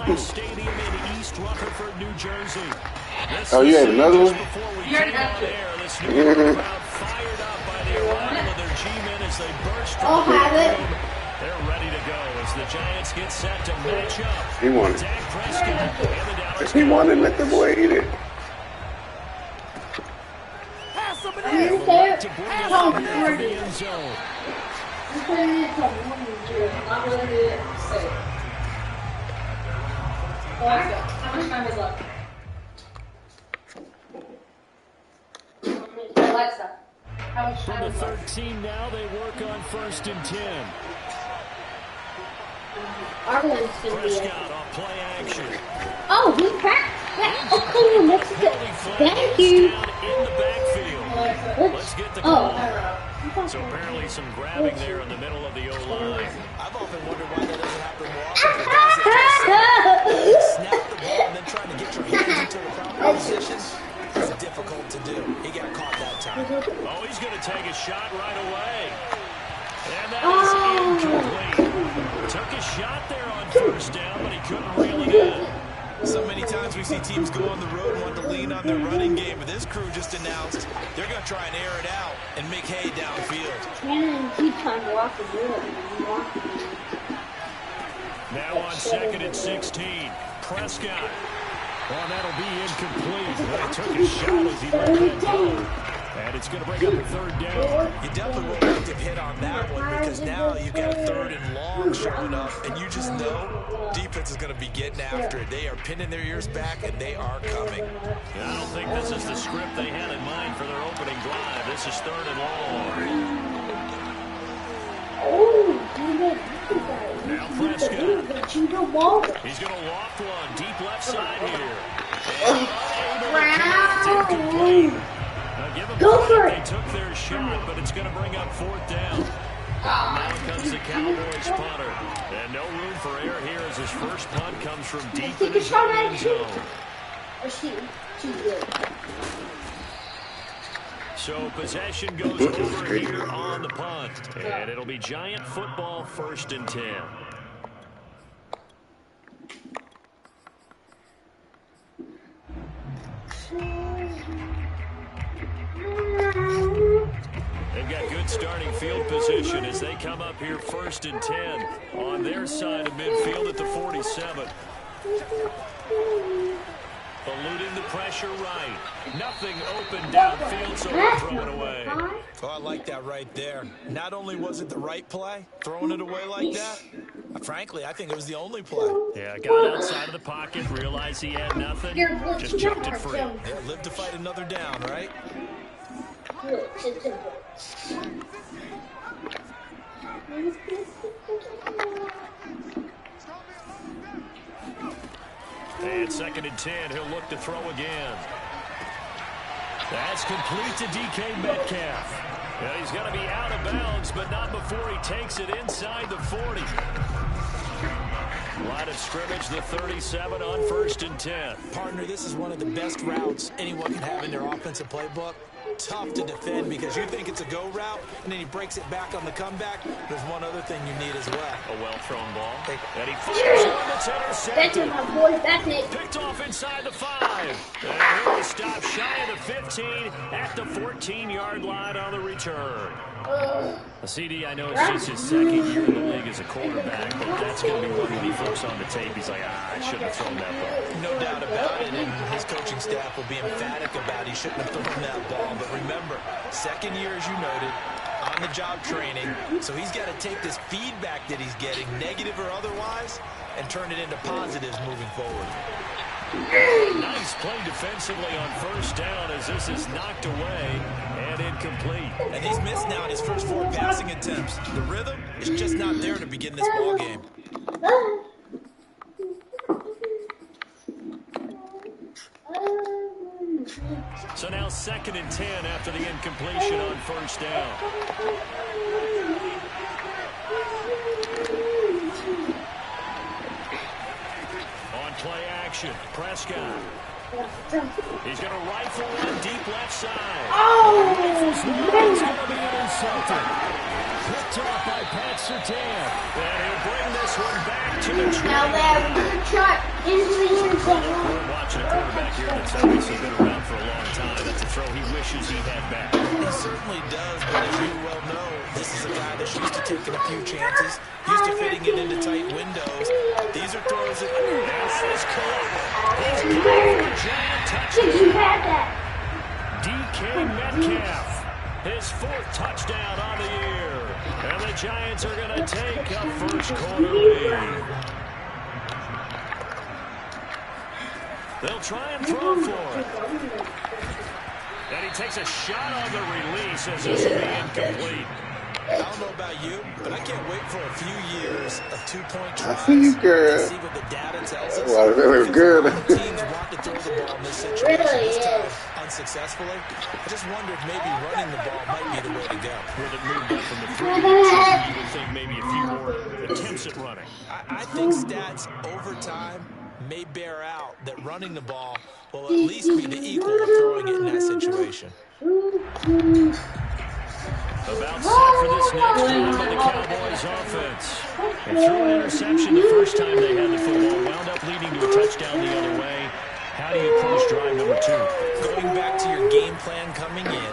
Boyz Stadium in East Rutherford, New Jersey. Oh, you had another one? This new crowd fired up by the arrival of their G-men as they burst from the room. They're ready to go as the Giants get set to match up. He wanted. Dak Prescott and the Dallas. He wanted to let the boy eat it. To bring it up here to the end zone. How much time is left? Alexa, how much From time the is left? 13 now, they work on 1st and 10. Arlen's gonna be it. Prescott off play action. Oh, he cracked. Oh, next to thank you. Down in the backfield. Let's get the call. So apparently some grabbing there in the middle of the O-line. I've often wondered why that doesn't happen more often. Snap the ball and then trying to get your hands into the proper position. It's difficult to do. He got caught that time. Oh, he's going to take a shot right away. And that is incomplete. Took a shot there on 1st down, but he couldn't reel it in. So many times we see teams go on the road and want to lean on their running game, but this crew just announced they're going to try and air it out and make hay downfield. Cannon keep trying to walk the board. Now on 2nd and 16, Prescott. Well, that'll be incomplete. He took a shot as he let that go. And it's going to bring up a 3rd down. You definitely will have to hit on that one because now you've got 3rd and long showing up, and you just know defense is going to be getting after it. They are pinning their ears back, and they are coming. I don't think this is the script they had in mind for their opening drive. This is 3rd and long. Now Prescott. He's going to loft one deep left side here. And incomplete. Now give them credit. They took their shot, but it's going to bring up 4th down. Now comes the Cowboys punter. And no room for error here as his first punt comes from deep in his own end zone. So possession goes over here on the punt. And it'll be Giant football 1st and 10. They've got good starting field position as they come up here 1st and 10 on their side of midfield at the 47. Eluding the pressure right. Nothing open downfield, so they're throwing away. Oh, I like that right there. Not only was it the right play, throwing it away like that, frankly, I think it was the only play. Yeah, got outside of the pocket, realized he had nothing, just chucked it free. Yeah, live to fight another down, right? And 2nd and 10, he'll look to throw again. That's complete to DK Metcalf. Yeah, he's going to be out of bounds, but not before he takes it inside the 40. Line of scrimmage, the 37 on 1st and 10. Partner, this is one of the best routes anyone can have in their offensive playbook. Tough to defend because you think it's a go route, and then he breaks it back on the comeback. There's one other thing you need as well. A well-thrown ball. And he fires one that's intercepted. That's my boy. That's it. Picked off inside the 5. And he'll stop shy of the 15 at the 14-yard line on the return. CD, I know it's just his 2nd year in the league as a quarterback, but that's going to be one when he flips on the tape. He's like, I shouldn't have thrown that ball. No doubt about it, and his coaching staff will be emphatic about he shouldn't have thrown that ball. But remember, 2nd year, as you noted, on-the-job training, so he's got to take this feedback that he's getting, negative or otherwise, and turn it into positives moving forward. Nice play defensively on 1st down as this is knocked away and incomplete. And he's missed now in his first 4 passing attempts. The rhythm is just not there to begin this ball game. So now 2nd and 10 after the incompletion on 1st down. On play action, Prescott. He's going to rifle one deep left side. Oh! Rifles one. It's going to be intercepted. Picked off by Pat Surtain. And he'll bring this one back to the Now, Larry, good shot. We're watching a quarterback here that's obviously been around for a long time. That's a throw he wishes he had back. He certainly does, but as you well know, this is a guy that's used to taking a few chances, used to fitting it into tight windows. These are throws that... This is caught. He's going for a giant touchdown. DK Metcalf, his 4th touchdown on the year. And the Giants are going to take a first quarter lead. They'll try and throw for it. And he takes a shot on the release as this will be incomplete. I don't know about you, but I can't wait for a few years of 2-point tries. I see you, girl. See what the data tells us. Well, that was good. Teams want to throw the ball in this situation. This time, unsuccessfully. I just wondered maybe running the ball might be the way to go. With it moved up from the 3 to the 2, you would think maybe a few more attempts at running. I think stats over time may bear out that running the ball will at least be the equal of throwing it in that situation. About set for this next drive by the Cowboys offense. And threw an interception the first time they had the football. Wound up leading to a touchdown the other way. How do you approach drive number 2? Going back to your game plan coming in,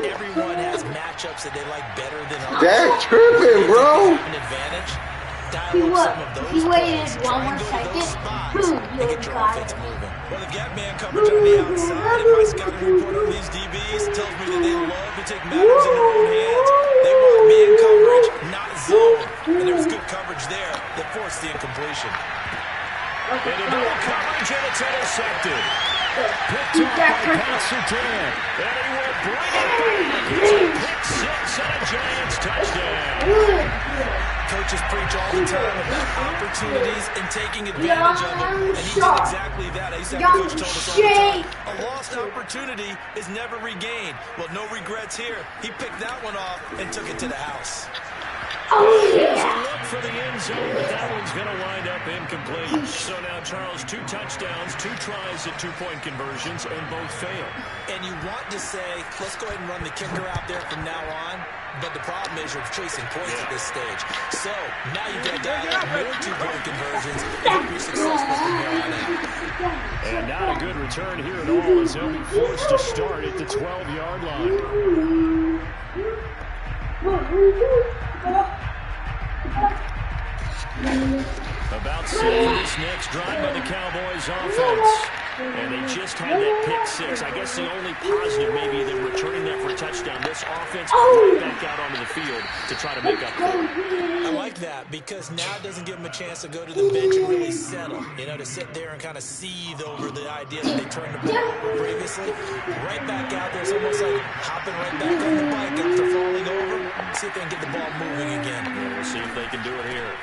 everyone has matchups that they like better than others. That's tripping, bro. An advantage. Dial up some of those plays, try and go to those spots, and get your offense moving. Well, the gap man coverage on the outside, and my scouting report on these DBs tells me that they love to take matters in their own hands. They want man coverage, not zone. And there was good coverage there that forced the incompletion. Into double coverage, and it's intercepted. Picked up by Passertan. And he will bring it back. It's a pick 6 and a Giants touchdown. Coaches preach all the time about opportunities and taking advantage of them, and he did exactly that. I used to have a coach told us all the time, a lost opportunity is never regained. Well, no regrets here. He picked that one off and took it to the house. There's a look for the end zone, but that one's going to wind up incomplete. So now, Charles, 2 touchdowns, 2 tries at 2-point conversions, and both fail. And you want to say, let's go ahead and run the kicker out there from now on. But the problem is you're chasing points at this stage. So now you've got to dial up more 2-point conversions and be successful from here on out. And not a good return here at all as they'll be forced to start at the 12-yard line. About set for this next drive by the Cowboys offense. And they just had that pick 6. I guess the only positive maybe than returning that for a touchdown. This offense right back out onto the field to try to make up for it. I like that because now it doesn't give them a chance to go to the bench and really settle. You know, to sit there and kind of seethe over the idea that they turned the ball over previously. Right back out there. It's almost like hopping right back on the bike after falling over. See if they can get the ball moving again. Yeah, we'll see if they can do it here.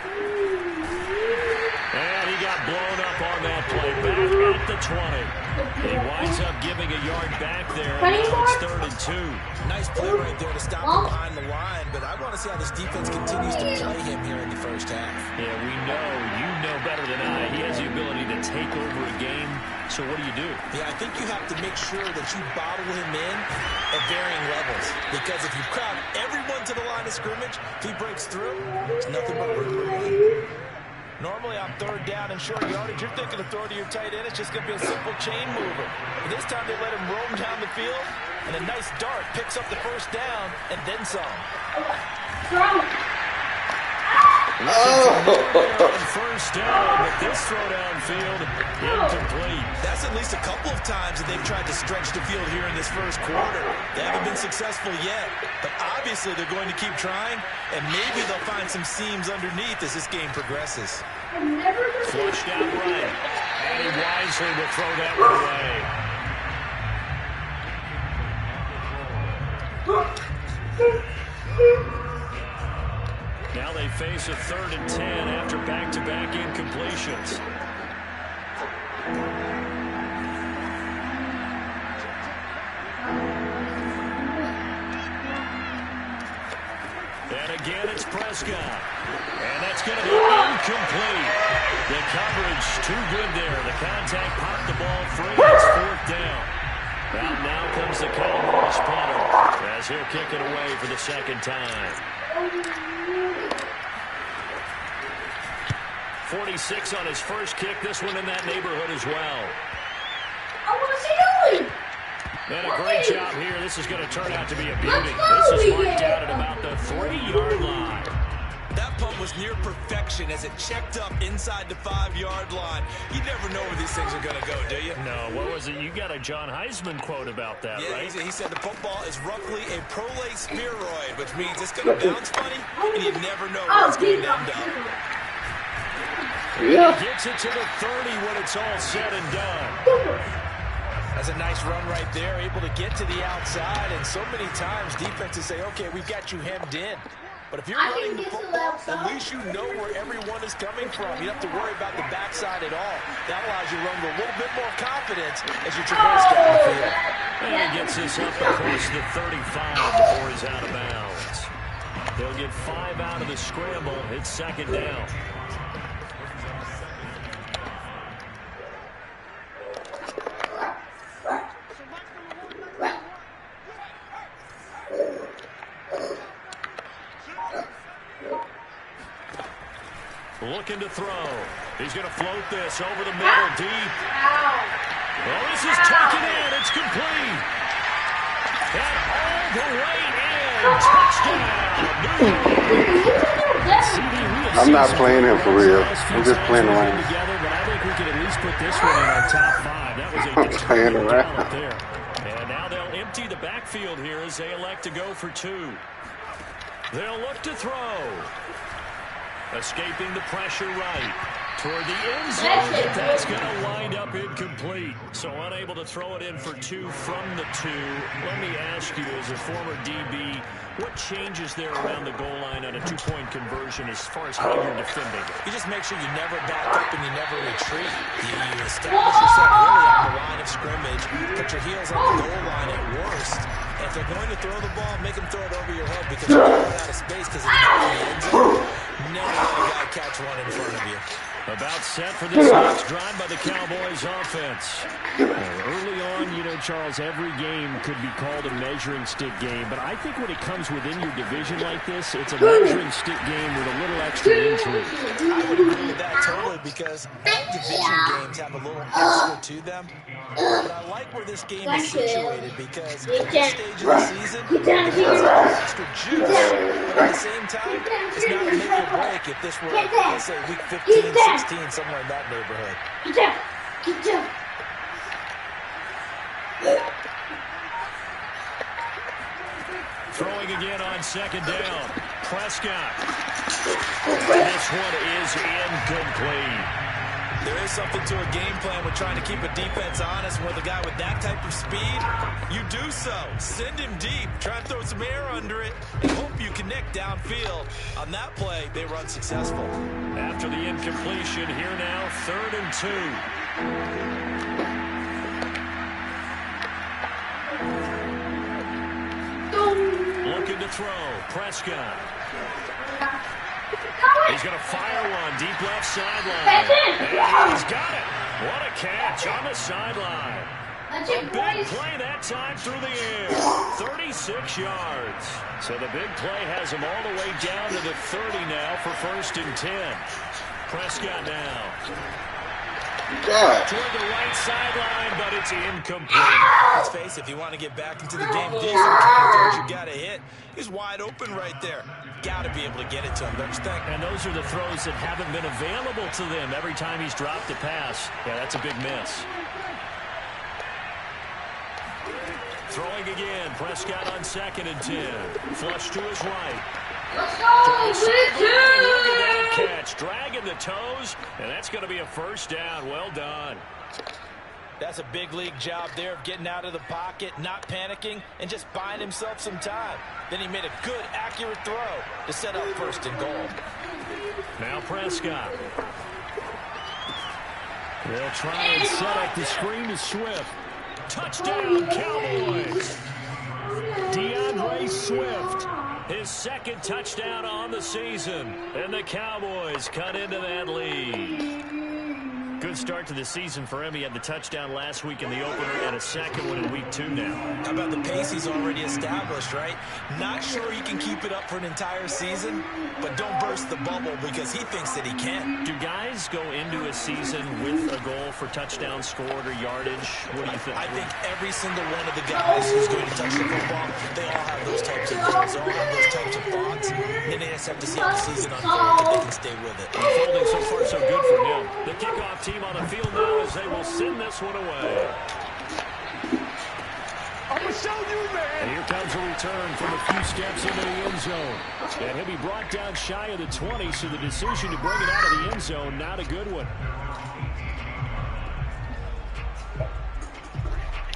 And he got blown up on that play. Back at the 20. He winds up giving a yard back there. And now it's 3rd and 2. Nice play right there to stop him behind the line. But I want to see how this defense continues to play him here in the first half. Yeah, we know. You know better than I. He has the ability to take over a game. So what do? Yeah, I think you have to make sure that you bottle him in at varying levels. Because if you crowd everyone to the line of scrimmage, if he breaks through, it's nothing but room to run. Normally on 3rd down and short yardage, you're thinking to throw to your tight end. It's just going to be a simple chain mover. But this time they let him roam down the field, and a nice dart picks up the first down and then some. First down, but this throw downfield incomplete. That's at least a couple of times that they've tried to stretch the field here in this first quarter. They haven't been successful yet, but obviously they're going to keep trying, and maybe they'll find some seams underneath as this game progresses. Flushed out right, and he wisely will throw that one away. Now they face a 3rd and 10 after back-to-back incompletions. And again, it's Prescott. And that's going to be incomplete. The coverage too good there. The contact popped the ball free. It's 4th down. Now comes the Cowboys punter as he'll kick it away for the 2nd time. 46 on his first kick. This one in that neighborhood as well. What's he doing? And a great job here. This is going to turn out to be a beauty. This is marked out at about the 3-yard line. That punt was near perfection as it checked up inside the 5-yard line. You never know where these things are going to go, do you? No, what was it? You got a John Heisman quote about that, yeah, right? He said the football is roughly a prolate spheroid, which means it's going to bounce funny, and you never know where it's going to end up. Yeah. He gets it to the 30 when it's all said and done. That's a nice run right there, able to get to the outside, and so many times defenses say, okay, we've got you hemmed in. But if you're running the football, at least you know where everyone is coming from. You don't have to worry about the backside at all. That allows you to run with a little bit more confidence as you traverse down the field. And he gets this up across the 35 before he's out of bounds. They'll get 5 out of the scramble. It's second down. Looking to throw. He's going to float this over the middle deep. Well, this is taken in. It's complete. And all the way in. Touchdown. I'm not playing him for real. I'm just playing around. Together, but I think we could at least put this one in our top 5. That was a playing around talent there. And now they'll empty the backfield here as they elect to go for 2. They'll look to throw. Escaping the pressure right toward the end zone, but that's going to wind up incomplete. So unable to throw it in for 2 from the 2. Let me ask you, as a former DB, what changes there around the goal line on a 2-point conversion as far as how you're defending? You just make sure you never back up and you never retreat. You establish yourself really on the line of scrimmage, put your heels on the goal line at worst. And if they're going to throw the ball, make them throw it over your head because you're going to run out of space because of the end zone. Never let a guy catch one in front of you. About set for this next drive by the Cowboys offense. Early on, you know, Charles, every game could be called a measuring stick game, but I think when it comes within your division like this, it's a measuring stick game with a little extra intrigue. I would agree with that totally because all division games have a little extra to them. But I like where this game is situated because at this stage of the season, it has extra juice. But at the same time, it's not a make or break if this were, let's say, week 15, 16, somewhere in that neighborhood. Throwing again on second down. Prescott. This one is incomplete. There is something to a game plan with trying to keep a defense honest. With a guy with that type of speed, you do so. Send him deep. Try and throw some air under it and hope you connect downfield. On that play, they were unsuccessful. After the incompletion, here now, 3rd and 2. Looking to throw. Prescott. He's going to fire one deep left sideline. And he's got it. What a catch on the sideline. A big play that time through the air. 36 yards. So the big play has him all the way down to the 30 now for 1st and 10. Prescott now. Toward the right sideline, but it's incomplete. Let's face it, if you want to get back into the game, these are the kind of throws you got to hit. He's wide open right there. Got to be able to get it to him, don't you think? And those are the throws that haven't been available to them every time he's dropped a pass. Yeah, that's a big miss. Throwing again, Prescott on 2nd and 10. Flush to his right. Let's go, Look at that catch, dragging the toes, and that's going to be a 1st down. Well done. That's a big league job there of getting out of the pocket, not panicking, and just buying himself some time. Then he made a good, accurate throw to set up 1st and goal. Now Prescott. They'll try and set up the screen to Swift. Touchdown, Cowboys. DeAndre Swift. His 2nd touchdown on the season. And the Cowboys cut into that lead. Good start to the season for him. He had the touchdown last week in the opener and a second one in week 2 now. How about the pace he's already established, right? Not sure he can keep it up for an entire season, but don't burst the bubble because he thinks that he can. Do guys go into a season with a goal for touchdown scored or yardage? What do you think? I think every single one of the guys who's going to touch the football, they all have those types of goals. They all have those types of thoughts. Then they just have to see how the season unfolds if they can stay with it. Unfolding so far so good for him. The kickoff team on the field now as they will send this one away. I'm going to show you, man. And here comes a return from a few steps into the end zone. And he'll be brought down shy of the 20, so the decision to bring it out of the end zone, not a good one.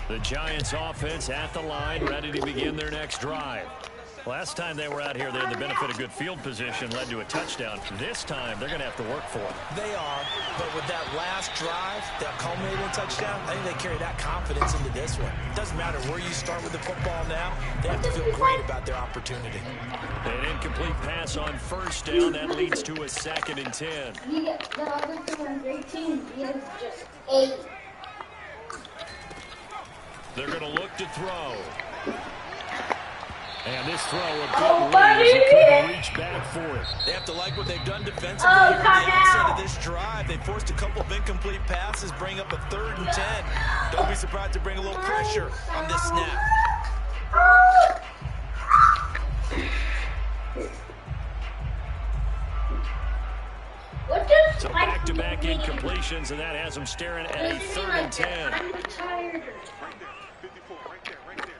The Giants offense at the line, ready to begin their next drive. Last time they were out here, they had the benefit of good field position, led to a touchdown. This time, they're going to have to work for it. They are, but with that last drive, that culminating touchdown, I think they carry that confidence into this one. It doesn't matter where you start with the football now. They have to feel great about their opportunity. An incomplete pass on first down. That leads to a 2nd and 10. The other 218 is just 8. They're going to look to throw. And this throw a Oh, bit buddy! late as he couldn't reach back for it. They have to like what they've done defensively Oh, here at the outset timeout. of this drive. They forced a couple of incomplete passes, bring up a 3rd and 10. Don't be surprised to bring a little pressure on this snap. What does So back-to-back incompletions, and that has them staring at a 3rd and 10. I'm tired. Right there. 54, right there, right there.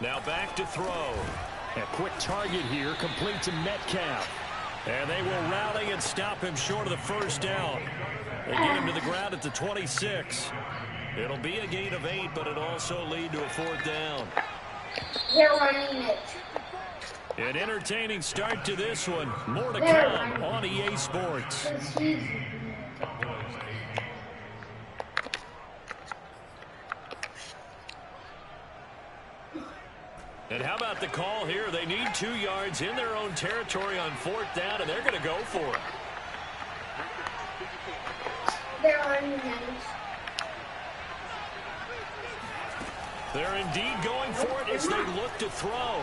Now back to throw. A quick target here, complete to Metcalf. And they will rally and stop him short of the first down. They get him to the ground at the 26. It'll be a gain of 8, but it'll also lead to a 4th down. They're running it. An entertaining start to this one. More to come on EA Sports. It's easy. And how about the call here? They need 2 yards in their own territory on 4th down, and they're going to go for it. They're running it. They're indeed going for it as they look to throw.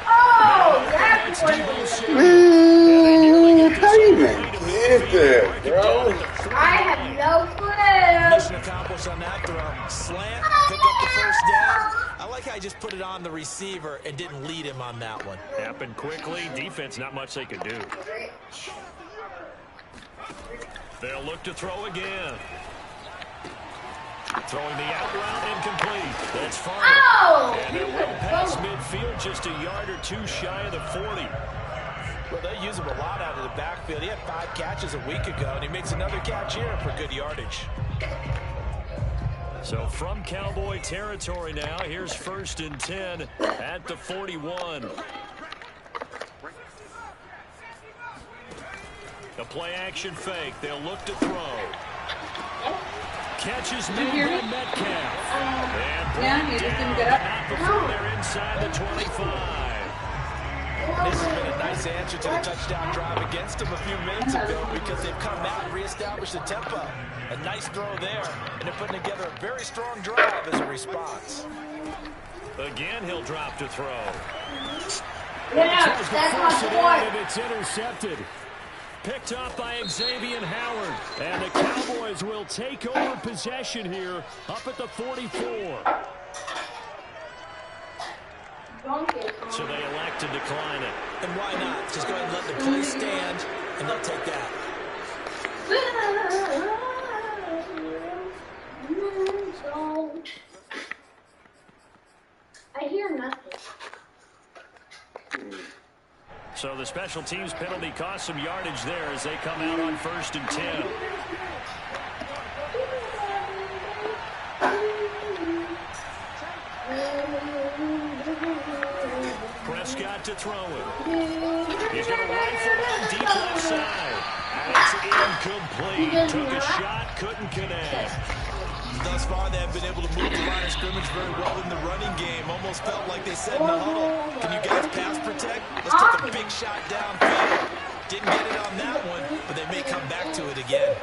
Oh, that's what it is. Man, how you even get there, bro? I have no clue. Mission accomplished on that throw. Slant, pick up the first down. I like how he just put it on the receiver and didn't lead him on that one. Happened quickly. Defense, not much they could do. They'll look to throw again. Throwing the out route incomplete. That's far. Oh! And it will pass midfield just a yard or 2 shy of the 40. Well, they use him a lot out of the backfield. He had 5 catches a week ago, and he makes another catch here for good yardage. So from Cowboy territory now, here's 1st and 10 at the 41. A play-action fake. They'll look to throw. Catches made by Metcalf. And Yeah, you just didn't get up. not before they're inside the 25. This has been a nice answer to the touchdown drive against them a few minutes ago because they've come out and reestablished the tempo. A nice throw there, and they're putting together a very strong drive as a response. Again, he'll drop to throw. Yeah, Tries to that's force my it in, point. and it's intercepted. Picked up by Xavier Howard. And the Cowboys will take over possession here up at the 44. So they elect to decline it. And why not? Just go ahead and let the play stand, and they'll take that. I hear nothing. So the special teams penalty cost some yardage there as they come out on 1st and 10. Prescott to throw it. He's going to rifle it deep left side. And it's incomplete. Took a shot, couldn't connect. Thus far, they have been able to move the line of scrimmage very well in the running game. Almost felt like they said in the huddle, can you guys pass protect? Let's take a big shot downfield. Didn't get it on that one, but they may come back to it again.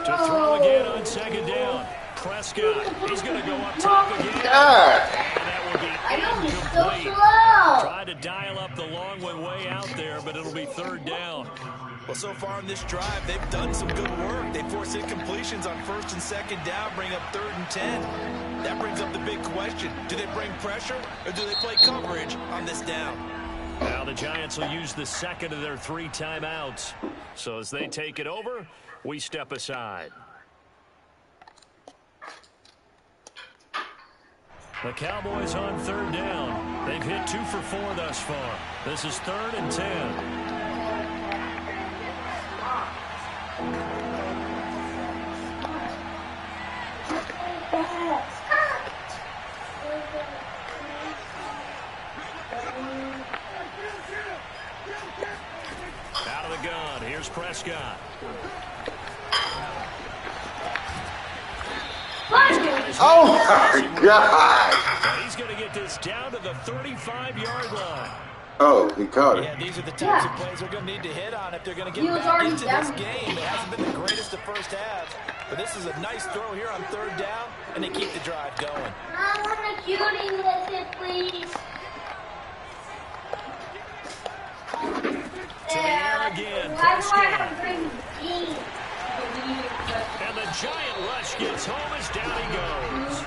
To throw again on second down. Prescott, he's going to go up top again. God. And that will be incomplete. Tried to dial up the long one way out there, but it'll be third down. Well, so far in this drive, they've done some good work. They force incompletions on first and second down, bring up 3rd and 10. That brings up the big question. Do they bring pressure, or do they play coverage on this down? Now the Giants will use the second of their 3 timeouts. So as they take it over, we step aside. The Cowboys on 3rd down. They've hit 2 for 4 thus far. This is 3rd and 10. Out of the gun, here's Prescott. Oh, my God. And he's going to get this down to the 35-yard line. Oh, he caught it. Yeah, these are the types of plays they're going to need to hit on if they're going to get back into this game. It hasn't been the greatest of first halves, but this is a nice throw here on 3rd down, and they keep the drive going. I want a cutie with it, please. To the air again, Prescott. And the giant rush gets home as down he goes.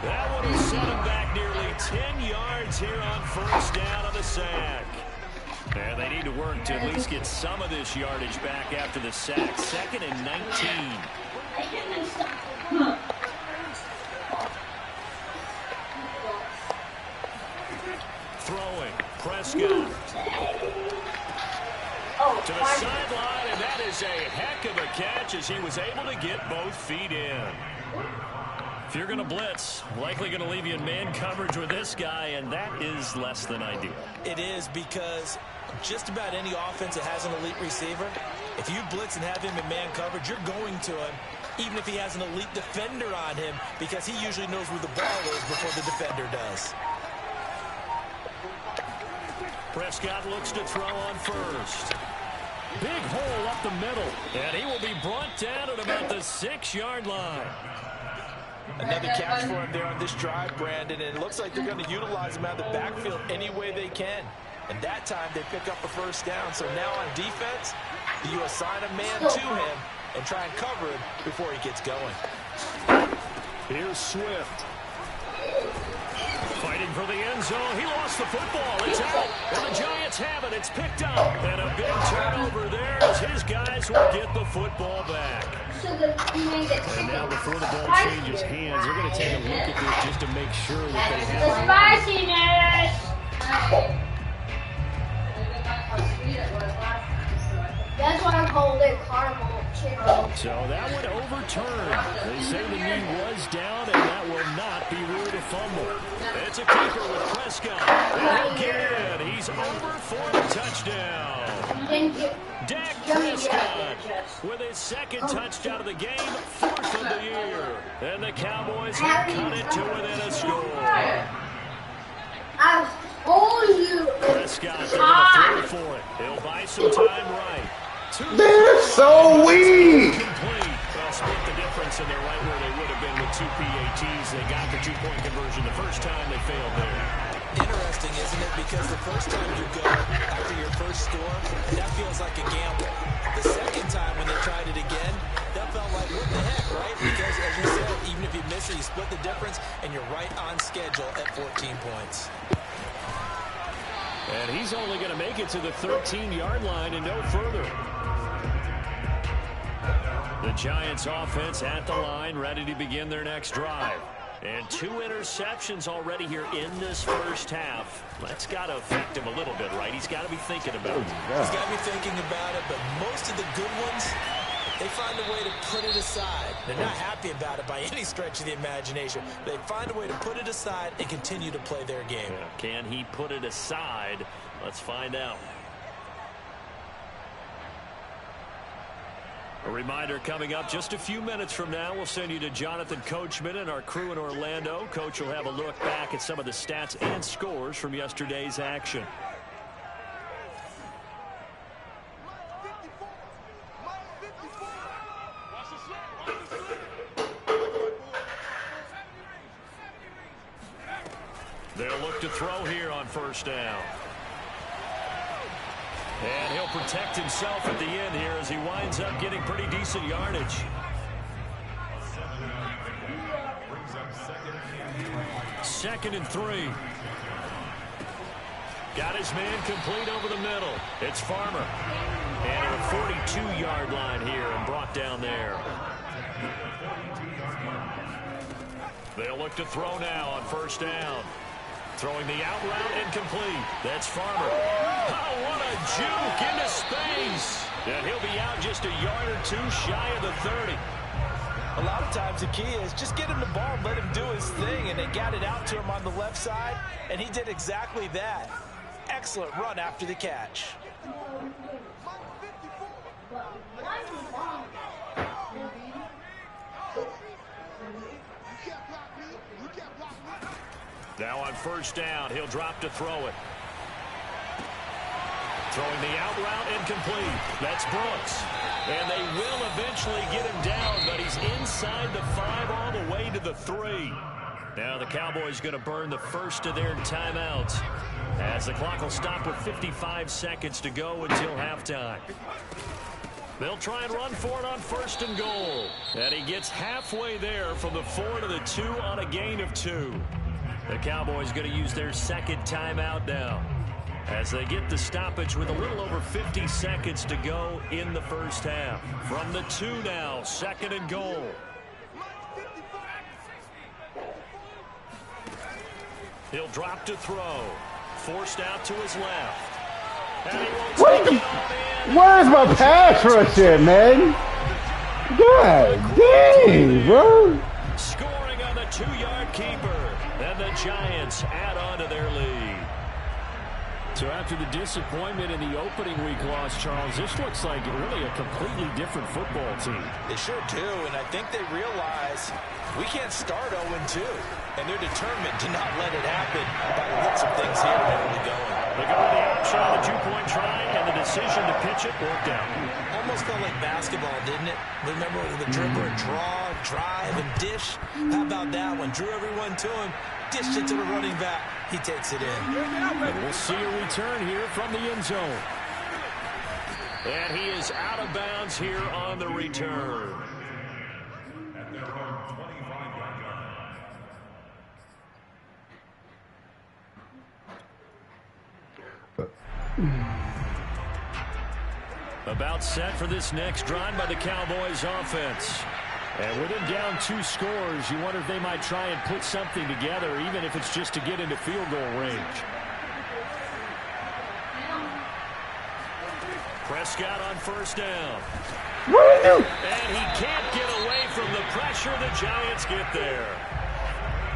That would have set him back nearly 10 yards here on first down on the sack. And they need to work to at least get some of this yardage back after the sack. 2nd and 19. Throwing, Prescott. To the sideline, and that is a heck of a catch as he was able to get both feet in. If you're going to blitz, likely going to leave you in man coverage with this guy, and that is less than ideal. It is, because just about any offense that has an elite receiver, if you blitz and have him in man coverage, you're going to him, even if he has an elite defender on him, because he usually knows where the ball is before the defender does. Prescott looks to throw on first. Big hole up the middle, and he will be brought down at about the 6-yard line. Another catch for him there on this drive, Brandon, and it looks like they're going to utilize him out of the backfield any way they can. And that time they pick up a first down. So now on defense, you assign a man to him and try and cover him before he gets going. Here's Swift. Fighting for the end zone. He lost the football. It's out. And the Giants have it. It's picked up. And a big turnover there as his guys will get the football back. And now before the ball changes hands, they're going to take a look at this just to make sure that they have That's why I called it caramel chicken. So that one overturned. They say the knee was down, and that will not be ruled a fumble. It's a keeper with Prescott. And again, he's over for the touchdown. Dak Prescott with his 2nd touchdown of the game, 4th of the year. And the Cowboys have cut it to within a score. I told you. Prescott, they're going to throw for it. He'll buy some time right. They're so weak. Complete. They'll split the difference, and they're right where they would have been with 2 PATs. They got the 2-point conversion the first time. They failed there. Interesting, isn't it? Because the first time you go after your first score, that feels like a gamble. The second time when they tried it again, that felt like, what the heck, right? Because, as you said, even if you miss it, you split the difference, and you're right on schedule at 14 points. And he's only going to make it to the 13-yard line and no further. The Giants offense at the line, ready to begin their next drive. And 2 interceptions already here in this first half. That's got to affect him a little bit, right? He's got to be thinking about it. He's got to be thinking about it, but most of the good ones, they find a way to put it aside. They're not happy about it by any stretch of the imagination. They find a way to put it aside and continue to play their game. Yeah. Can he put it aside? Let's find out. A reminder coming up just a few minutes from now, we'll send you to Jonathan Coachman and our crew in Orlando. Coach will have a look back at some of the stats and scores from yesterday's action. They'll look to throw here on first down. And he'll protect himself at the end here as he winds up getting pretty decent yardage. Second and 3. Got his man complete over the middle. It's Farmer. And at a 42-yard line here and brought down there. They'll look to throw now on first down. Throwing the out route incomplete. That's Farmer. Oh, what a juke into space. And he'll be out just a yard or two shy of the 30. A lot of times the key is just get him the ball and let him do his thing. And they got it out to him on the left side, and he did exactly that. Excellent run after the catch. Now on first down, he'll drop to throw it. Throwing the out route incomplete. That's Brooks. And they will eventually get him down, but he's inside the 5 all the way to the 3. Now the Cowboys going to burn the first of their timeouts as the clock will stop with 55 seconds to go until halftime. They'll try and run for it on first and goal. And he gets halfway there from the 4 to the 2 on a gain of 2. The Cowboys going to use their second timeout now as they get the stoppage with a little over 50 seconds to go in the first half. From the 2 now, second and goal. He'll drop to throw. Forced out to his left. And he won't take it off in. Where's my pass rush at, man? God dang, bro. Scoring on the 2-yard keeper. And the Giants add on to their lead. So after the disappointment in the opening week loss, Charles, this looks like really a completely different football team. They sure do, and I think they realize we can't start 0-2, and they're determined to not let it happen by the looks of things here early going. They go with the option on the 2-point try, and the decision to pitch it worked out. Almost felt like basketball, didn't it? Remember the dribbler, draw, drive, and dish? How about that one? Drew everyone to him, dished it to the running back. He takes it in. And we'll see a return here from the end zone. And he is out of bounds here on the return. About set for this next drive by the Cowboys offense. And with him down 2 scores, you wonder if they might try and put something together, even if it's just to get into field goal range. Prescott on first down. And he can't get away from the pressure. The Giants get there.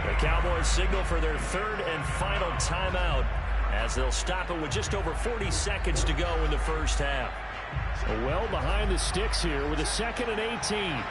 The Cowboys signal for their 3rd and final timeout as they'll stop it with just over 40 seconds to go in the first half. Well behind the sticks here with a 2nd and 18.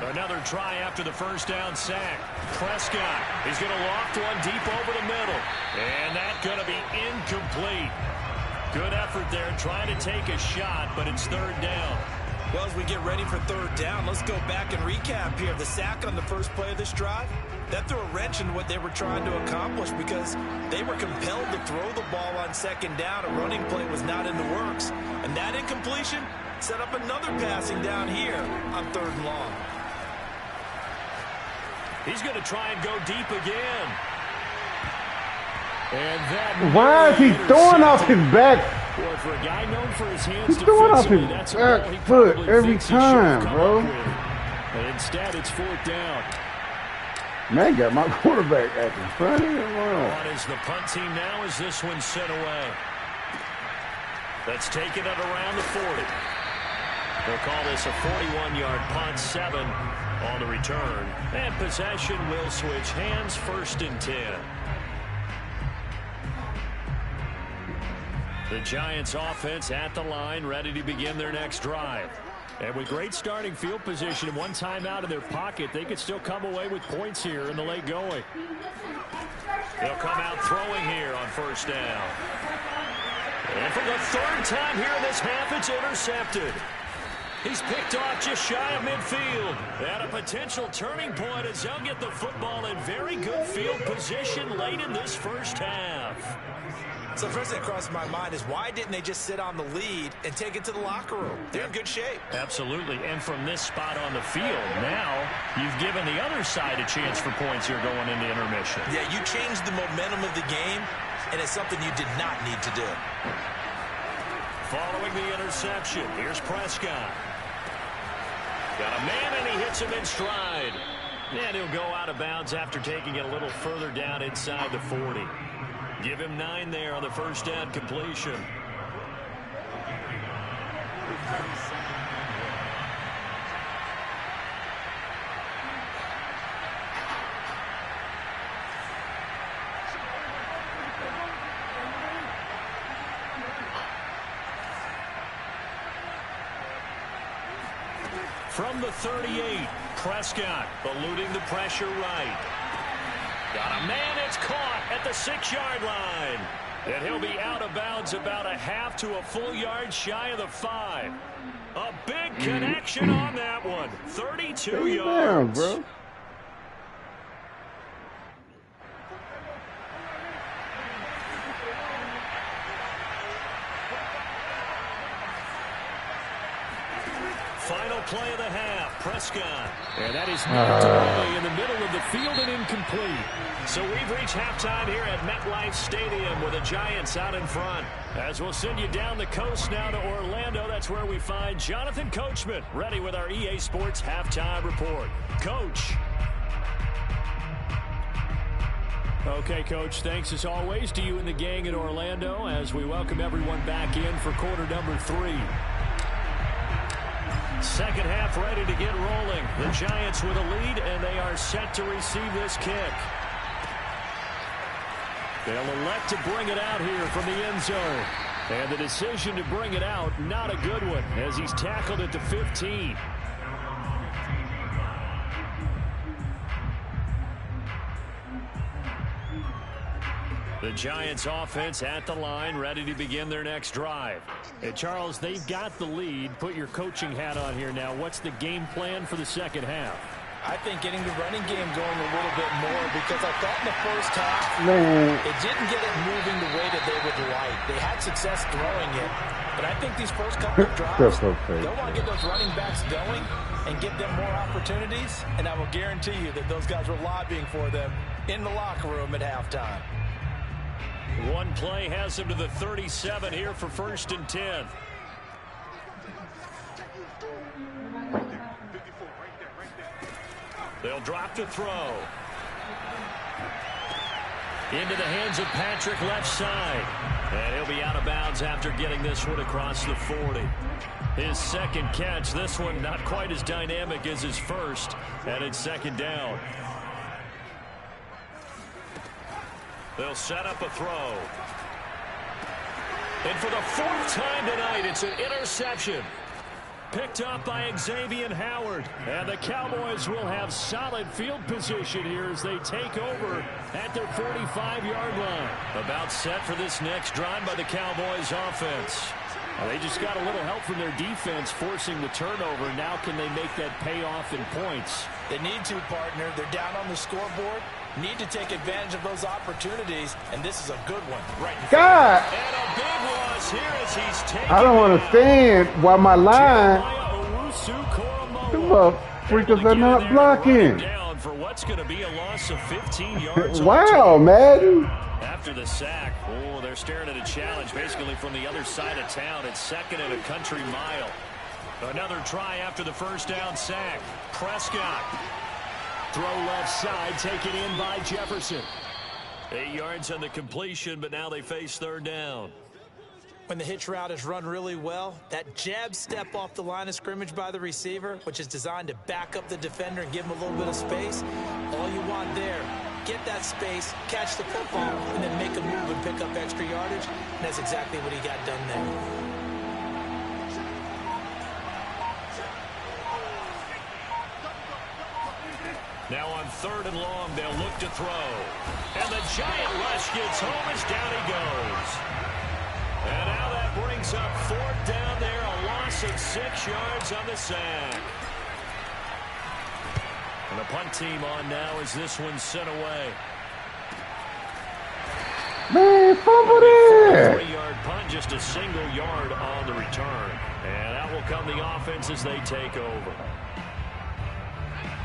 Another try after the first down sack. Prescott, he's going to loft one deep over the middle. And that's going to be incomplete. Good effort there trying to take a shot, but it's 3rd down. Well, as we get ready for 3rd down, let's go back and recap here. The sack on the first play of this drive, that threw a wrench in what they were trying to accomplish because they were compelled to throw the ball on 2nd down. A running play was not in the works. And that incompletion set up another passing down here on 3rd and long. He's going to try and go deep again. And that why is he throwing off his back? Boy, for a guy known for his hands, he's throwing off his that's back foot every time, bro. And instead, it's 4th down. Man, got my quarterback acting funny. On is the punt team now as this one's sent away. That's taken it around the 40. They'll call this a 41-yard punt, 7 on the return. And possession will switch hands, 1st and 10. The Giants offense at the line, ready to begin their next drive. And with great starting field position and 1 timeout in their pocket, they could still come away with points here in the late going. They'll come out throwing here on 1st down. And for the 3rd time here in this half, it's intercepted. He's picked off just shy of midfield. At a potential turning point as they'll get the football in very good field position late in this first half. So the first thing that crosses my mind is why didn't they just sit on the lead and take it to the locker room? They're in good shape. Absolutely. And from this spot on the field, now you've given the other side a chance for points here going into intermission. Yeah, you changed the momentum of the game, and it's something you did not need to do. Following the interception, here's Prescott. Got a man, and he hits him in stride. And he'll go out of bounds after taking it a little further down inside the 40. Give him 9 there on the 1st down completion. From the 38, Prescott eluding the pressure right. Got a man, it's caught at the 6-yard line. And he'll be out of bounds about a half to a full yard shy of the 5. A big connection on that one. 32 yards. Bro. Final play of the half, Prescott. And that is knocked away in the middle of the field and incomplete. So we've reached halftime here at MetLife Stadium with the Giants out in front. As we'll send you down the coast now to Orlando, that's where we find Jonathan Coachman, ready with our EA Sports halftime report. Coach. Okay, Coach, thanks as always to you and the gang in Orlando as we welcome everyone back in for quarter number 3. Second half ready to get rolling. The Giants with a lead, and they are set to receive this kick. They'll elect to bring it out here from the end zone. And the decision to bring it out, not a good one, as he's tackled at the 15. The Giants offense at the line, ready to begin their next drive. And Charles, they've got the lead. Put your coaching hat on here now. What's the game plan for the second half? I think getting the running game going a little bit more because I thought in the first half it didn't get it moving the way that they would like. They had success throwing it, but I think these first couple of drives, they'll want to get those running backs going and give them more opportunities, and I will guarantee you that those guys were lobbying for them in the locker room at halftime. One play has him to the 37 here for 1st and 10. They'll drop to throw. Into the hands of Patrick left side. And he'll be out of bounds after getting this one across the 40. His second catch, this one not quite as dynamic as his first. And it's 2nd down. They'll set up a throw. And for the 4th time tonight, it's an interception. Picked up by Xavier Howard. And the Cowboys will have solid field position here as they take over at their 45-yard line. About set for this next drive by the Cowboys offense. They just got a little help from their defense forcing the turnover. Now can they make that pay off in points? They need to, partner. They're down on the scoreboard. Need to take advantage of those opportunities, and this is a good one. Right in front. God! And a big loss here as he's taken. I don't understand why my line. The freakers are not blocking. Down for what's going to be a loss of 15 yards. Wow, Madden. After the sack, oh, they're staring at a challenge basically from the other side of town. It's 2nd and a country mile. Another try after the first down sack. Prescott. Throw left side, taken in by Jefferson. 8 yards on the completion, but now they face 3rd down. When the hitch route is run really well, that jab step off the line of scrimmage by the receiver, which is designed to back up the defender and give him a little bit of space, all you want there, get that space, catch the football, and then make a move and pick up extra yardage. And that's exactly what he got done there. Now on 3rd and long, they'll look to throw. And the giant rush gets home as down he goes. And now that brings up 4th down there, a loss of 6 yards on the sack. And the punt team on now as this one's sent away. Man, fumble it! 3-yard punt, just a single yard on the return. And out will come the offense as they take over.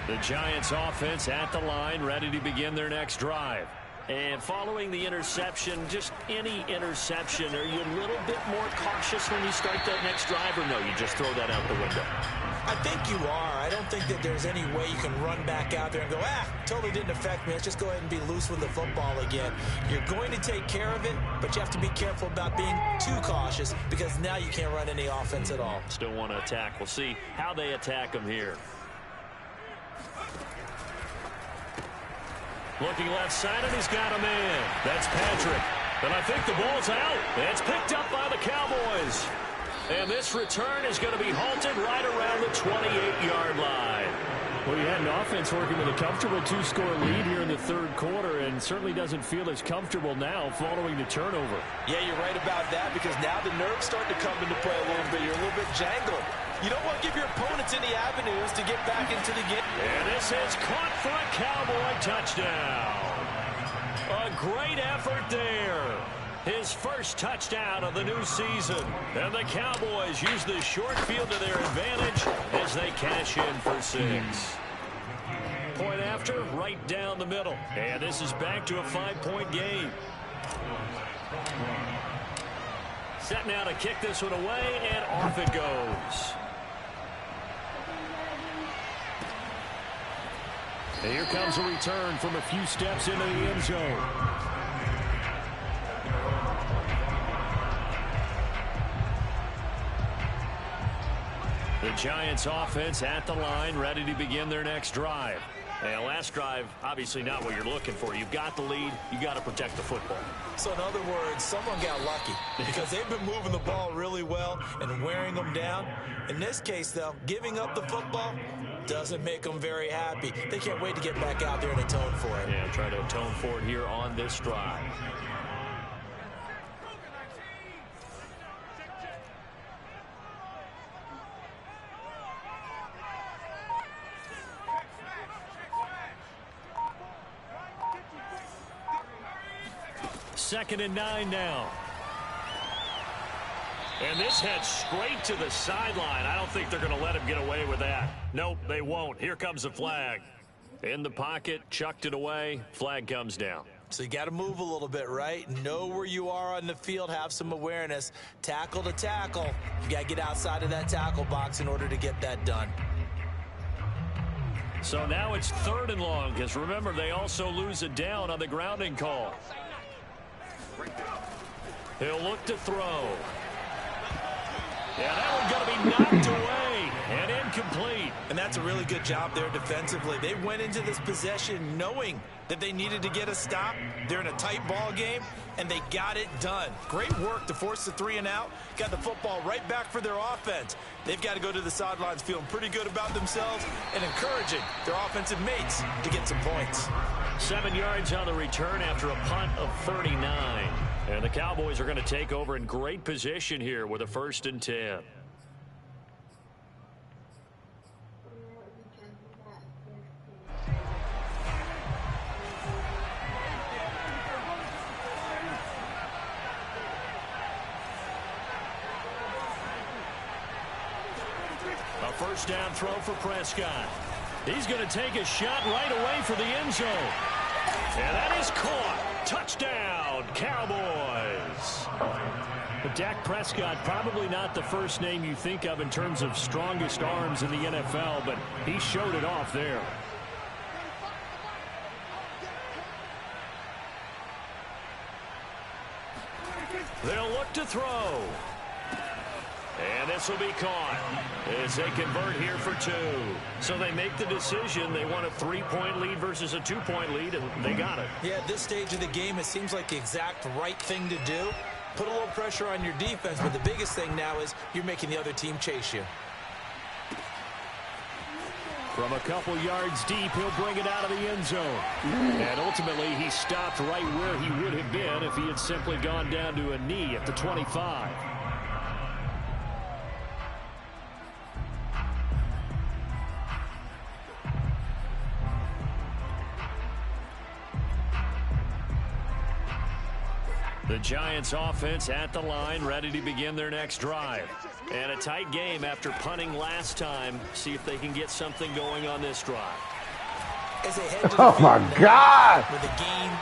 The Giants offense at the line, ready to begin their next drive. And following the interception, just any interception, are you a little bit more cautious when you start that next drive, or no, you just throw that out the window? I think you are. I don't think that there's any way you can run back out there and go, totally didn't affect me. Let's just go ahead and be loose with the football again. You're going to take care of it, but you have to be careful about being too cautious because now you can't run any offense at all. Still want to attack. We'll see how they attack them here. Looking left side, and he's got a man. That's Patrick. And I think the ball's out. It's picked up by the Cowboys. And this return is going to be halted right around the 28-yard line. Well, you had an offense working with a comfortable 2-score lead here in the 3rd quarter, and certainly doesn't feel as comfortable now following the turnover. Yeah, you're right about that, because now the nerves start to come into play a little bit. You're a little bit jangled. You don't want to give your opponents any avenues to get back into the game. And this is caught for a Cowboy touchdown. A great effort there. His first touchdown of the new season. And the Cowboys use the short field to their advantage as they cash in for 6. Point after, right down the middle. And this is back to a 5-point game. Set now to kick this one away, and off it goes. And here comes a return from a few steps into the end zone. The Giants offense at the line, ready to begin their next drive. And last drive, obviously not what you're looking for. You've got the lead. You got to protect the football. So in other words, someone got lucky because they've been moving the ball really well and wearing them down. In this case, though, giving up the football doesn't make them very happy. They can't wait to get back out there and atone for it. Yeah, try to atone for it here on this drive. Second and 9 now. And this heads straight to the sideline. I don't think they're going to let him get away with that. Nope, they won't. Here comes the flag. In the pocket, chucked it away. Flag comes down. So you got to move a little bit, right? Know where you are on the field. Have some awareness. Tackle to tackle. You got to get outside of that tackle box in order to get that done. So now it's 3rd and long, because remember, they also lose a down on the grounding call. He'll look to throw. Yeah, that one's going to be knocked away and incomplete. And that's a really good job there defensively. They went into this possession knowing that they needed to get a stop. They're in a tight ball game, and they got it done. Great work to force the 3 and out. Got the football right back for their offense. They've got to go to the sidelines feeling pretty good about themselves and encouraging their offensive mates to get some points. 7 yards on the return after a punt of 39. And the Cowboys are going to take over in great position here with a 1st and 10. A first down throw for Prescott. He's going to take a shot right away for the end zone. And that is caught. Touchdown, Cowboys. But Dak Prescott, probably not the first name you think of in terms of strongest arms in the NFL, but he showed it off there. They'll look to throw. And this will be caught as they convert here for 2. So they make the decision. They want a 3-point lead versus a 2-point lead, and they got it. Yeah, at this stage of the game, it seems like the exact right thing to do. Put a little pressure on your defense, but the biggest thing now is you're making the other team chase you. From a couple yards deep, he'll bring it out of the end zone. And ultimately, he stopped right where he would have been if he had simply gone down to a knee at the 25. The Giants offense at the line, ready to begin their next drive. And a tight game after punting last time. See if they can get something going on this drive. As they head to the Oh, my God. With a game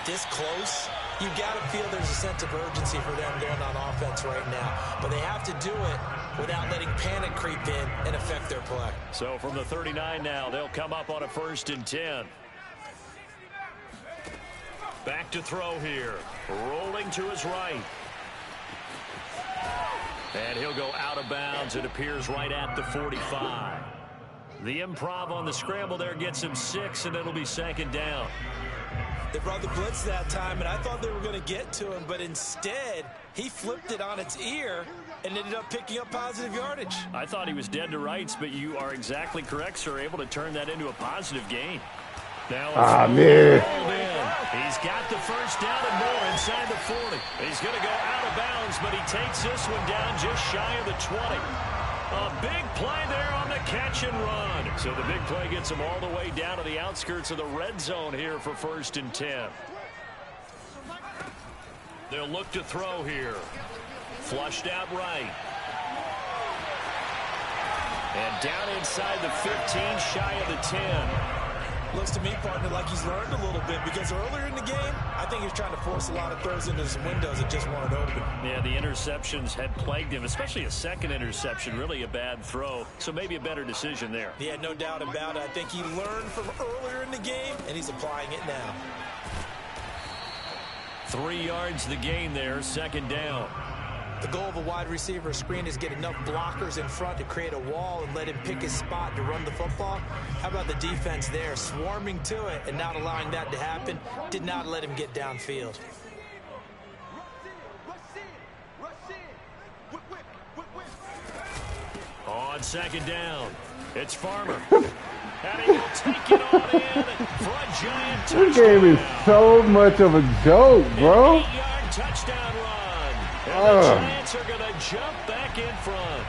this close, you've got to feel there's a sense of urgency for them going on offense right now. But they have to do it without letting panic creep in and affect their play. So from the 39 now, they'll come up on a 1st and 10. Back to throw here. Rolling to his right. And he'll go out of bounds. It appears right at the 45. The improv on the scramble there gets him 6, and it'll be 2nd down. They brought the blitz that time, and I thought they were going to get to him, but instead, he flipped it on its ear and ended up picking up positive yardage. I thought he was dead to rights, but you are exactly correct, sir. Able to turn that into a positive gain. Now man. He's got the 1st down and more inside the 40. He's going to go out of bounds, but he takes this one down just shy of the 20. A big play there on the catch and run. So the big play gets him all the way down to the outskirts of the red zone here for 1st and 10. They'll look to throw here. Flushed out right. And down inside the 15, shy of the 10. Looks to me, partner, like he's learned a little bit because earlier in the game, I think he's trying to force a lot of throws into some windows that just weren't open. Yeah, the interceptions had plagued him, especially a second interception, really a bad throw. So maybe a better decision there. Yeah, no doubt about it. I think he learned from earlier in the game, and he's applying it now. 3 yards the gain there, 2nd down. The goal of a wide receiver screen is get enough blockers in front to create a wall and let him pick his spot to run the football. How about the defense there, swarming to it and not allowing that to happen? Did not let him get downfield. On 2nd down, it's Farmer. And he'll take it on in for a giant touchdown. This game is so much of a joke, bro. An 8-yard touchdown run. And the Giants are going to jump back in front.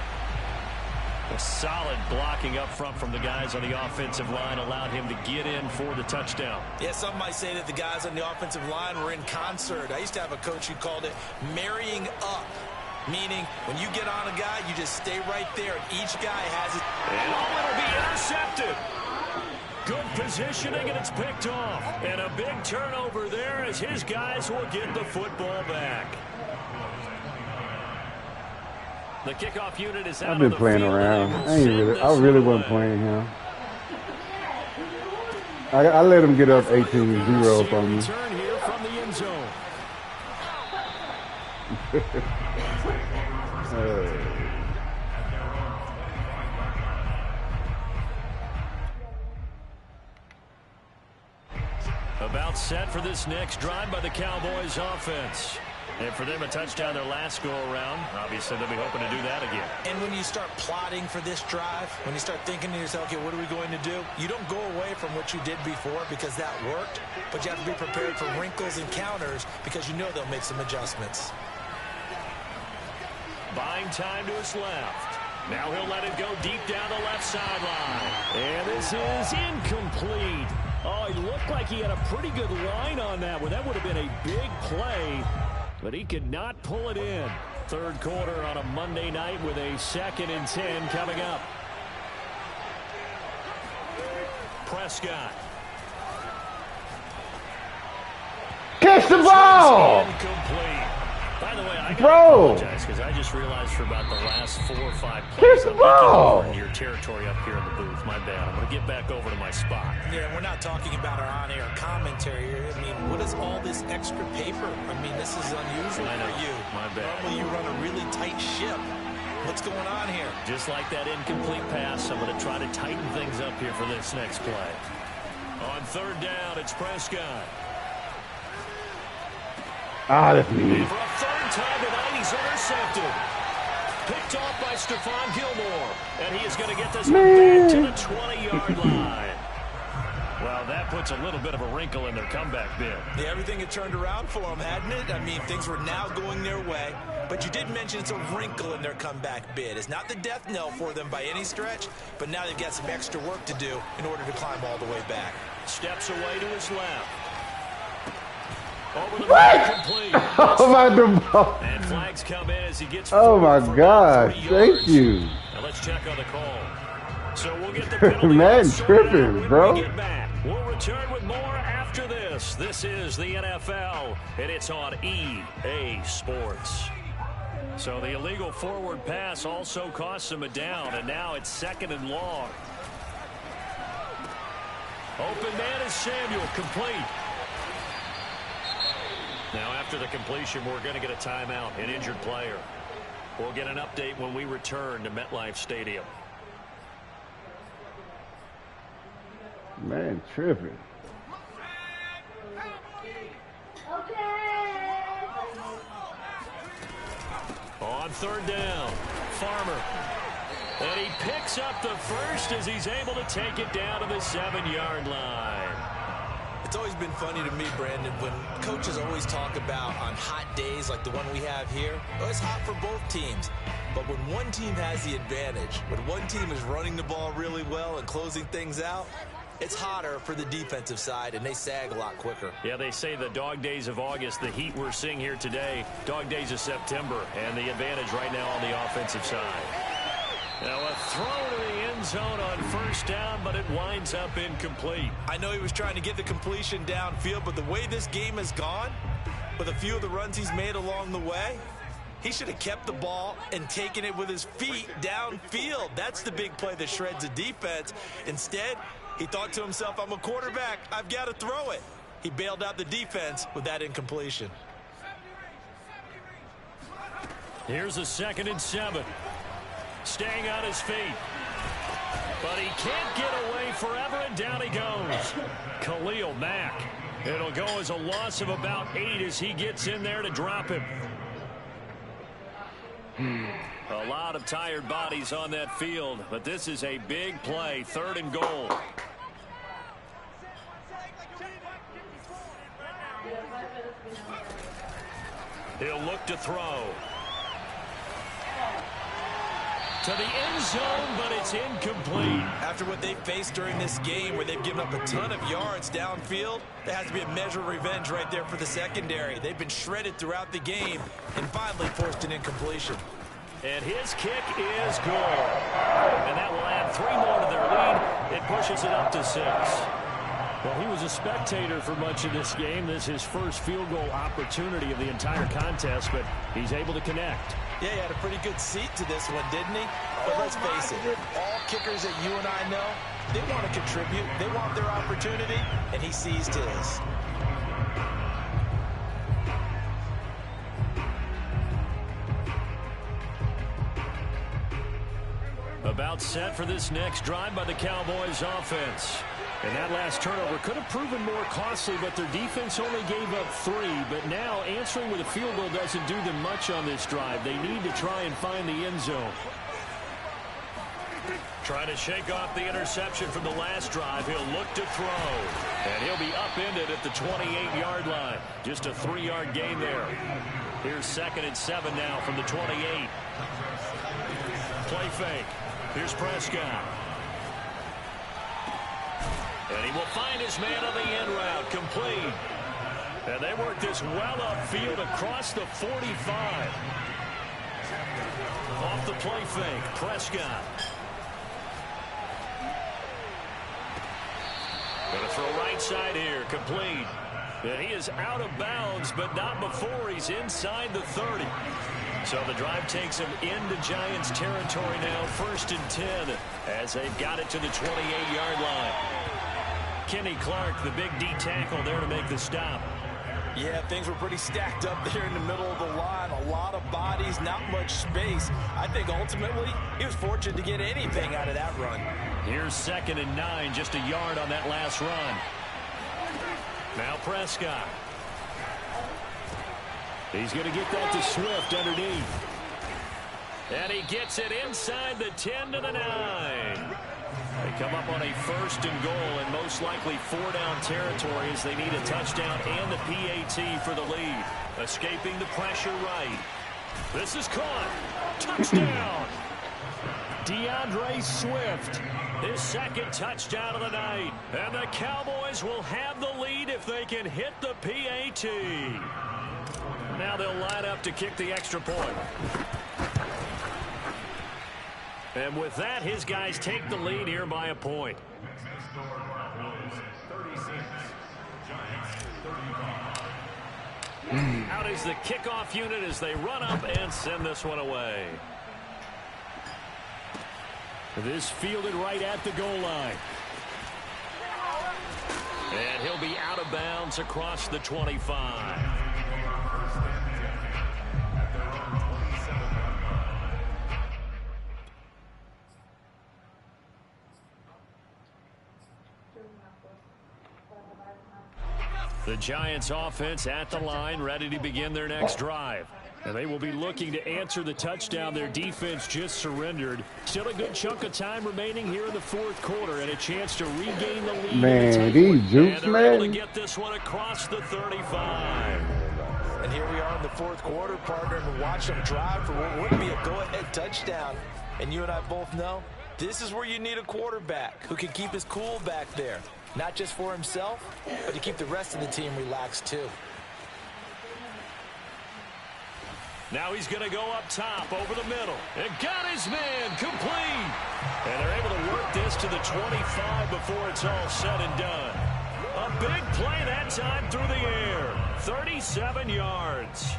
A solid blocking up front from the guys on the offensive line allowed him to get in for the touchdown. Yeah, some might say that the guys on the offensive line were in concert. I used to have a coach who called it marrying up, meaning when you get on a guy, you just stay right there, and each guy has it. And it'll be intercepted. Good positioning, and it's picked off. And a big turnover there as his guys will get the football back. The kickoff unit is out. I've been playing around. I really wasn't playing him. I let him get up 18-0 from me. Turn here from the end zone. About set for this next drive by the Cowboys offense. And for them, a touchdown their last go-around. Obviously, they'll be hoping to do that again. And when you start plotting for this drive, when you start thinking to yourself, okay, what are we going to do? You don't go away from what you did before because that worked, but you have to be prepared for wrinkles and counters because you know they'll make some adjustments. Buying time to his left. Now he'll let it go deep down the left sideline. And this is incomplete. Oh, he looked like he had a pretty good line on that one. That would have been a big play. But he could not pull it in. 3rd quarter on a Monday night with a 2nd and 10 coming up. Prescott. Catch the ball! Incomplete. By the way, I Bro. apologize because I just realized for about the last 4 or 5 Kick plays, the I'm ball. over in your territory up here in the booth. My bad. I'm going to get back over to my spot. Yeah, we're not talking about our on-air commentary here. I mean, what is all this extra paper? I mean, this is unusual for you. My bad. Normally you run a really tight ship. What's going on here? Just like that incomplete pass, I'm going to try to tighten things up here for this next play. On 3rd down, it's Prescott. Ah, that's me. And for a 3rd time tonight, he's intercepted. Picked off by Stephon Gilmore. And he is going to get this one back to the 20-yard line. Well, that puts a little bit of a wrinkle in their comeback bid. Yeah, everything had turned around for them, hadn't it? I mean, things were now going their way. But you did mention it's a wrinkle in their comeback bid. It's not the death knell for them by any stretch, but now they've got some extra work to do in order to climb all the way back. Steps away to his left. Over the ball, complete. Oh my God. And flags come in as he gets Oh forward my for gosh. 3 Thank yards. you. Now let's check on the call. So we'll get the penalty. Man, sorted out tripping, when bro. we get back. We'll return with more after this. This is the NFL, and it's on EA Sports. So the illegal forward pass also cost him a down, and now it's 2nd and long. Open man is Samuel, complete. Now after the completion, we're going to get a timeout, an injured player. We'll get an update when we return to MetLife Stadium. Man, tripping. On 3rd down, Farmer. And he picks up the first as he's able to take it down to the 7-yard line. It's always been funny to me, Brandon, when coaches always talk about on hot days like the one we have here, it's hot for both teams. But when one team has the advantage, when one team is running the ball really well and closing things out, it's hotter for the defensive side, and they sag a lot quicker. Yeah, they say the dog days of August, the heat we're seeing here today, dog days of September, and the advantage right now on the offensive side. Now a throw to the end zone on 1st down, but it winds up incomplete. I know he was trying to get the completion downfield, but the way this game has gone, with a few of the runs he's made along the way, he should have kept the ball and taken it with his feet downfield. That's the big play that shreds a defense. Instead, he thought to himself, I'm a quarterback, I've got to throw it. He bailed out the defense with that incompletion. Here's a 2nd and 7. Staying on his feet. But he can't get away forever, and down he goes. Khalil Mack. It'll go as a loss of about 8 as he gets in there to drop him. A lot of tired bodies on that field, but this is a big play, 3rd and goal. He'll look to throw. To the end zone, but it's incomplete. After what they've faced during this game where they've given up a ton of yards downfield, there has to be a measure of revenge right there for the secondary. They've been shredded throughout the game and finally forced an incompletion. And his kick is good. And that will add 3 more to their lead. It pushes it up to 6. Well, he was a spectator for much of this game. This is his first field goal opportunity of the entire contest, but he's able to connect. Yeah, he had a pretty good seat to this one, didn't he? But let's face it, all kickers that you and I know, they want to contribute. They want their opportunity, and he seized his. About set for this next drive by the Cowboys offense. And that last turnover could have proven more costly, but their defense only gave up 3. But now answering with a field goal doesn't do them much on this drive. They need to try and find the end zone. Trying to shake off the interception from the last drive. He'll look to throw. And he'll be upended at the 28-yard line. Just a 3-yard gain there. Here's 2nd and 7 now from the 28. Play fake. Here's Prescott. And he will find his man on the end route, complete. And they work this well upfield across the 45. Off the play fake, Prescott. Going to throw right side here, complete. And he is out of bounds, but not before he's inside the 30. So the drive takes him into Giants territory now, 1st and 10, as they've got it to the 28-yard line. Kenny Clark, the big D tackle there to make the stop. Yeah, things were pretty stacked up there in the middle of the line. A lot of bodies, not much space. I think ultimately he was fortunate to get anything out of that run. Here's 2nd and 9, just a yard on that last run. Now Prescott. He's going to get that to Swift underneath. And he gets it inside the 10 to the 9. They come up on a 1st and goal and most likely 4-down territory as they need a touchdown and the PAT for the lead. Escaping the pressure right. This is caught. Touchdown. DeAndre Swift. His 2nd touchdown of the night. And the Cowboys will have the lead if they can hit the PAT. Now they'll line up to kick the extra point. And with that, his guys take the lead here by a point. Out is the kickoff unit as they run up and send this one away. This fielded right at the goal line. And he'll be out of bounds across the 25. The Giants offense at the line, ready to begin their next drive. And they will be looking to answer the touchdown their defense just surrendered. Still a good chunk of time remaining here in the 4th quarter and a chance to regain the lead. Man, these jukes, and man. Able to get this one across the 35. And here we are in the 4th quarter, partner, and watch them drive for what would be a go-ahead touchdown. And you and I both know this is where you need a quarterback who can keep his cool back there. Not just for himself, but to keep the rest of the team relaxed too. Now he's going to go up top over the middle. And got his man complete. And they're able to work this to the 25 before it's all said and done. A big play that time through the air. 37 yards.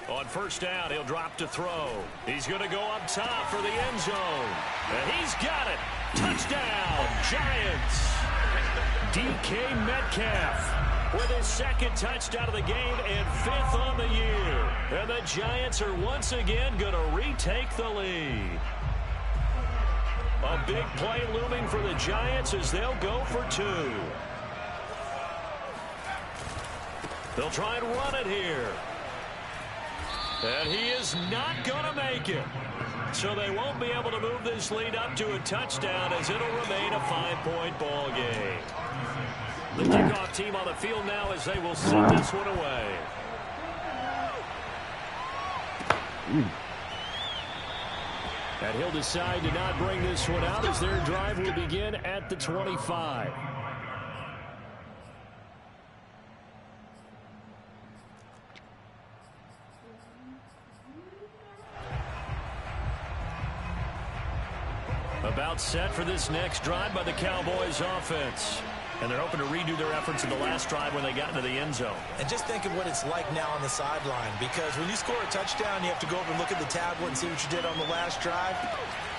On 1st down, he'll drop to throw. He's going to go up top for the end zone. And he's got it. Touchdown, Giants. DK Metcalf with his 2nd touchdown of the game and 5th on the year. And the Giants are once again going to retake the lead. A big play looming for the Giants as they'll go for 2. They'll try and run it here. And he is not going to make it. So they won't be able to move this lead up to a touchdown as it'll remain a 5-point ball game. The kickoff team on the field now as they will send this one away. And he'll decide to not bring this one out as their drive will begin at the 25. About set for this next drive by the Cowboys offense. And they're hoping to redo their efforts in the last drive when they got into the end zone. And just think of what it's like now on the sideline, because when you score a touchdown, you have to go over and look at the tablet and see what you did on the last drive.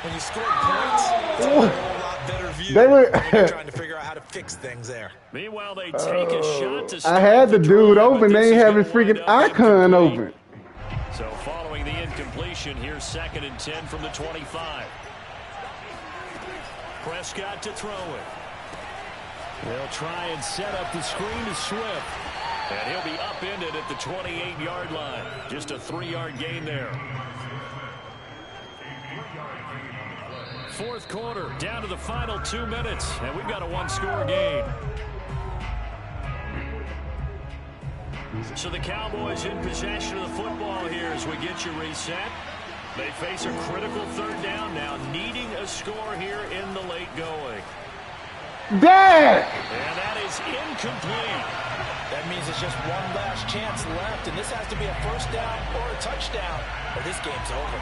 When you score points, it's a whole lot better view when you're trying to figure out how to fix things there. Meanwhile, they take a shot to I had the dude open. They ain't have his freaking icon open. So following the incompletion, here's 2nd and 10 from the 25. Prescott to throw it. They'll try and set up the screen to Swift. And he'll be upended at the 28-yard line. Just a 3-yard gain there. 4th quarter, down to the final 2 minutes. And we've got a 1-score game. So the Cowboys in possession of the football here as we get you reset. They face a critical 3rd down now, needing a score here in the late going. Dad! And that is incomplete. That means it's just one last chance left, and this has to be a first down or a touchdown, or this game's over.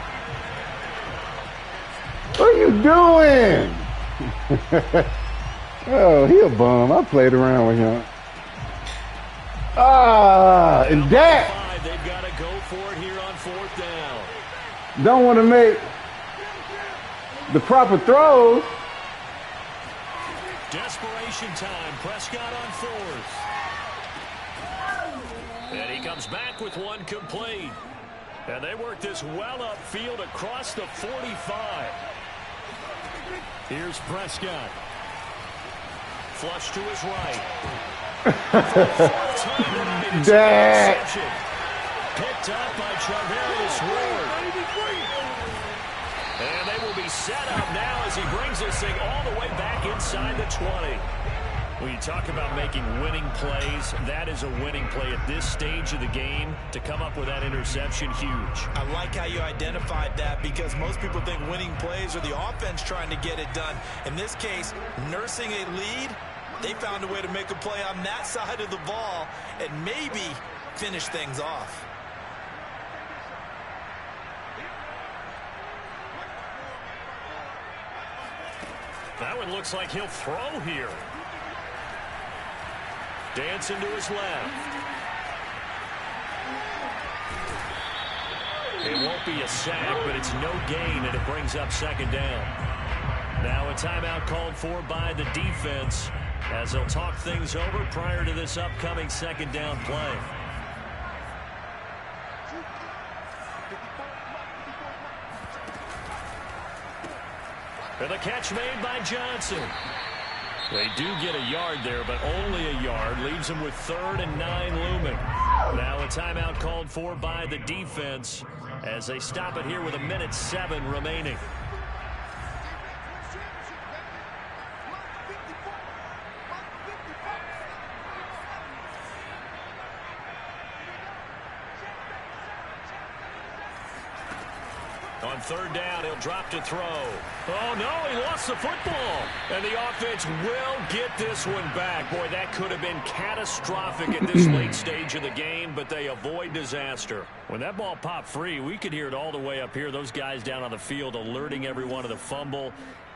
What are you doing? Oh, he a bum. I played around with him. And that. They've got to go for it here on fourth down. Don't want to make the proper throws. Desperation time. Prescott on fourth. And he comes back with one complete. And they work this well upfield across the 45. Here's Prescott. Flush to his right. That. Picked up by Charvarius Ward. And they will be set up now as he brings this thing all the way back inside the 20. When you talk about making winning plays, that is a winning play at this stage of the game. To come up with that interception, huge. I like how you identified that, because most people think winning plays are the offense trying to get it done. In this case, nursing a lead, they found a way to make a play on that side of the ball and maybe finish things off. That one looks like he'll throw here. Dancing to his left. It won't be a sack, but it's no gain, and it brings up second down. Now a timeout called for by the defense as they'll talk things over prior to this upcoming second down play. And the catch made by Johnson. They do get a yard there, but only a yard. Leaves them with 3rd and 9 looming. Now a timeout called for by the defense as they stop it here with 1:07 remaining. On 3rd down, he'll drop to throw. Oh, no, he lost the football. And the offense will get this one back. Boy, that could have been catastrophic at this late stage of the game, but they avoid disaster. When that ball popped free, we could hear it all the way up here. Those guys down on the field alerting everyone of the fumble.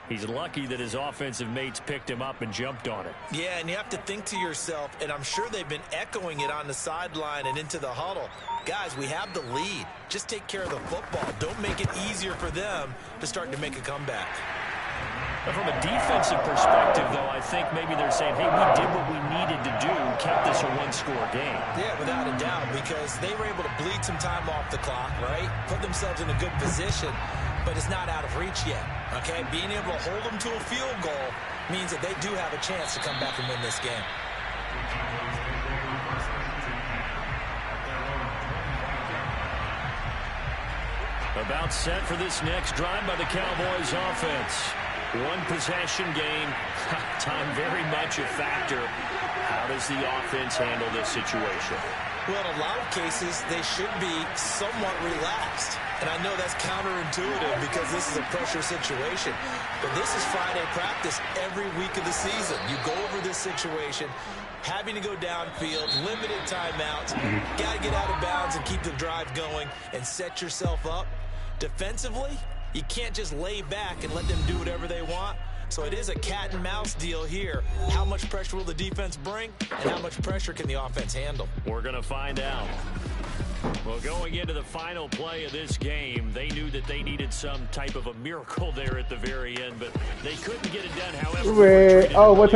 He's lucky that his offensive mates picked him up and jumped on it. Yeah, and you have to think to yourself, and I'm sure they've been echoing it on the sideline and into the huddle. Guys, we have the lead. Just take care of the football. Don't make it easier for them to start to make a comeback. But from a defensive perspective, though, I think maybe they're saying, hey, we did what we needed to do, kept this a one-score game. Yeah, without a doubt, because they were able to bleed some time off the clock, right? Put themselves in a good position, but it's not out of reach yet, okay? Being able to hold them to a field goal means that they do have a chance to come back and win this game. About set for this next drive by the Cowboys offense. One possession game. Time very much a factor. How does the offense handle this situation? Well, in a lot of cases, they should be somewhat relaxed. And I know that's counterintuitive because this is a pressure situation. But this is Friday practice every week of the season. You go over this situation, having to go downfield, limited timeouts. Got to get out of bounds and keep the drive going and set yourself up. Defensively, you can't just lay back and let them do whatever they want. So it is a cat and mouse deal here. How much pressure will the defense bring, and how much pressure can the offense handle? We're going to find out. Well, going into the final play of this game, they knew that they needed some type of a miracle there at the very end, but they couldn't get it done. However, Oh, what